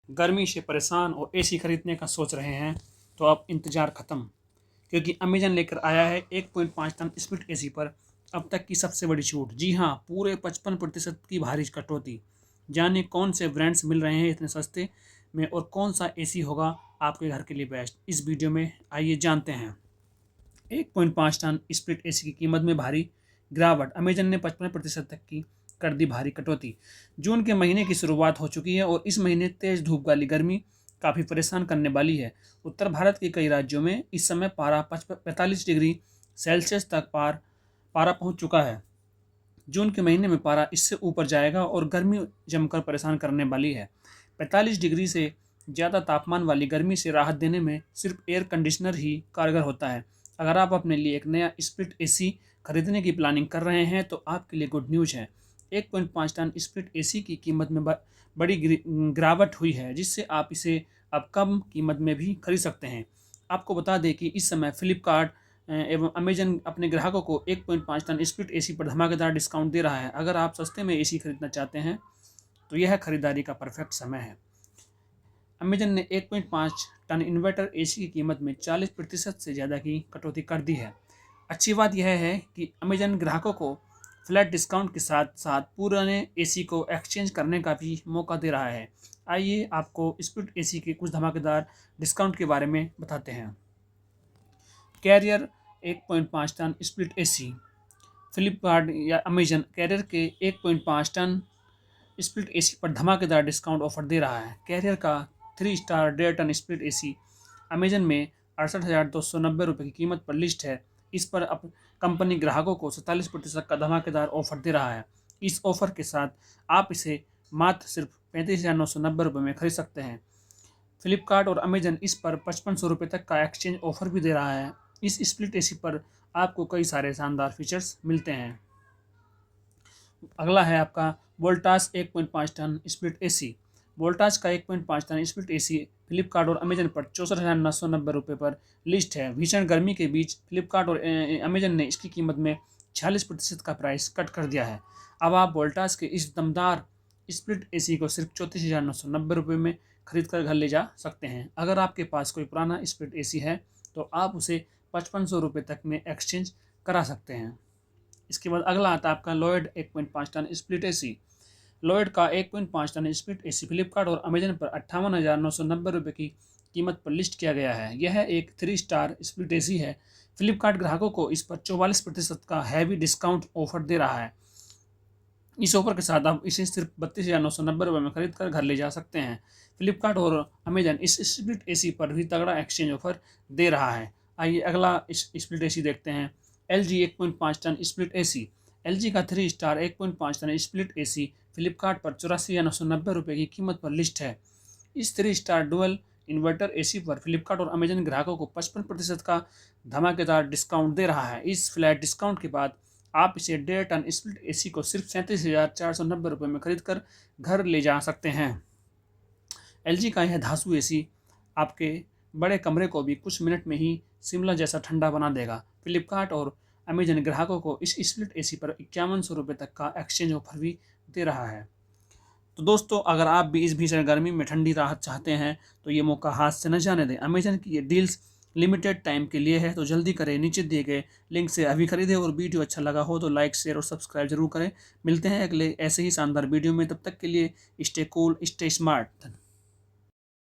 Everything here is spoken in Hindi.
गर्मी से परेशान और एसी खरीदने का सोच रहे हैं तो अब इंतज़ार ख़त्म, क्योंकि अमेजन लेकर आया है 1.5 टन स्प्लिट एसी पर अब तक की सबसे बड़ी छूट। जी हाँ, पूरे 55% की भारी कटौती। जाने कौन से ब्रांड्स मिल रहे हैं इतने सस्ते में और कौन सा एसी होगा आपके घर के लिए बेस्ट। इस वीडियो में आइए जानते हैं। 1.5 टन स्प्लिट एसी की कीमत में भारी गिरावट। अमेजन ने 55% तक की कर दी भारी कटौती। जून के महीने की शुरुआत हो चुकी है और इस महीने तेज धूप वाली गर्मी काफ़ी परेशान करने वाली है। उत्तर भारत के कई राज्यों में इस समय पारा 45 डिग्री सेल्सियस तक पारा पहुंच चुका है। जून के महीने में पारा इससे ऊपर जाएगा और गर्मी जमकर परेशान करने वाली है। 45 डिग्री से ज़्यादा तापमान वाली गर्मी से राहत देने में सिर्फ एयर कंडीशनर ही कारगर होता है। अगर आप अपने लिए एक नया स्प्लिट एसी खरीदने की प्लानिंग कर रहे हैं तो आपके लिए गुड न्यूज़ है। 1.5 टन स्प्लिट एसी की कीमत में बड़ी गिरावट हुई है, जिससे आप इसे अब कम कीमत में भी खरीद सकते हैं। आपको बता दें कि इस समय फ्लिपकार्ट एवं अमेजन अपने ग्राहकों को 1.5 टन स्प्लिट एसी पर धमाकेदार डिस्काउंट दे रहा है। अगर आप सस्ते में एसी खरीदना चाहते हैं तो यह खरीदारी का परफेक्ट समय है। अमेजन ने 1.5 टन इन्वर्टर एसी की कीमत में 40% से ज़्यादा की कटौती कर दी है। अच्छी बात यह है कि अमेजन ग्राहकों को फ्लैट डिस्काउंट के साथ साथ पुराने एसी को एक्सचेंज करने का भी मौका दे रहा है। आइए आपको स्प्लिट एसी के कुछ धमाकेदार डिस्काउंट के बारे में बताते हैं। Carrier 1.5 ton split AC. Flipkart या अमेजन कैरियर के 1.5 टन स्प्लिट एसी पर धमाकेदार डिस्काउंट ऑफर दे रहा है। कैरियर का 3 star 1.5 ton split AC Amazon में 68,290 की कीमत पर लिस्ट है। इस पर अब कंपनी ग्राहकों को 47% का धमाकेदार ऑफर दे रहा है। इस ऑफर के साथ आप इसे मात्र सिर्फ 35,990 में खरीद सकते हैं। फ्लिपकार्ट और अमेजन इस पर 5500 तक का एक्सचेंज ऑफर भी दे रहा है। इस स्प्लिट एसी पर आपको कई सारे शानदार फीचर्स मिलते हैं। अगला है आपका Voltas 1.5 ton split AC. Voltas का 1.5 टन स्प्लिट एसी फ्लिपकार्ट और अमेजन पर 64,990 पर लिस्ट है। भीषण गर्मी के बीच फ्लिपकार्ट और अमेजन ने इसकी कीमत में 46% का प्राइस कट कर दिया है। अब आप वोल्टास के इस दमदार स्प्लिट एसी को सिर्फ 34,990 में खरीद कर घर ले जा सकते हैं। अगर आपके पास कोई पुराना स्प्लिट एसी है तो आप उसे 5500 तक में एक्सचेंज करा सकते हैं। इसके बाद अगला आता है आपका Lloyd 1.5 ton split AC. Lloyd का 1.5 टन स्प्लिट एसी फ्लिपकार्ट और अमेजन पर 58,990 की कीमत पर लिस्ट किया गया है। यह एक 3 स्टार स्प्लिट एसी है। फ्लिपकार्ट ग्राहकों को इस पर 44% का हैवी डिस्काउंट ऑफर दे रहा है। इस ऑफर के साथ आप इसे सिर्फ 32,990 में खरीद कर घर ले जा सकते हैं। फ्लिपकार्ट और अमेजन इस स्प्लिट एसी पर भी तगड़ा एक्सचेंज ऑफर दे रहा है। आइए अगला स्प्लिट एसी देखते हैं। LG 1.5 ton split AC. LG का 3 star 1.5 ton split AC Flipkart पर 84,990 की कीमत पर लिस्ट है। इस 3 स्टार डुअल इन्वर्टर एसी पर फ्लिपकार्ट और अमेजन ग्राहकों को 55% का धमाकेदार डिस्काउंट दे रहा है। इस फ्लैट डिस्काउंट के बाद आप इसे 1.5 टन स्प्लिट एसी को सिर्फ 37,490 में खरीद कर घर ले जा सकते हैं। LG का यह धांसू एसी आपके बड़े कमरे को भी कुछ मिनट में ही शिमला जैसा ठंडा बना देगा। फ्लिपकार्ट और अमेजन ग्राहकों को इस स्प्लिट एसी पर 5100 तक का एक्सचेंज ऑफर भी दे रहा है। तो दोस्तों, अगर आप भी इस भीषण गर्मी में ठंडी राहत चाहते हैं तो ये मौका हाथ से न जाने दें। अमेजन की ये डील्स लिमिटेड टाइम के लिए है, तो जल्दी करें। नीचे दिए गए लिंक से अभी खरीदें और वीडियो अच्छा लगा हो तो लाइक शेयर और सब्सक्राइब जरूर करें। मिलते हैं अगले ऐसे ही शानदार वीडियो में, तब तक के लिए स्टे कूल स्टे स्मार्ट।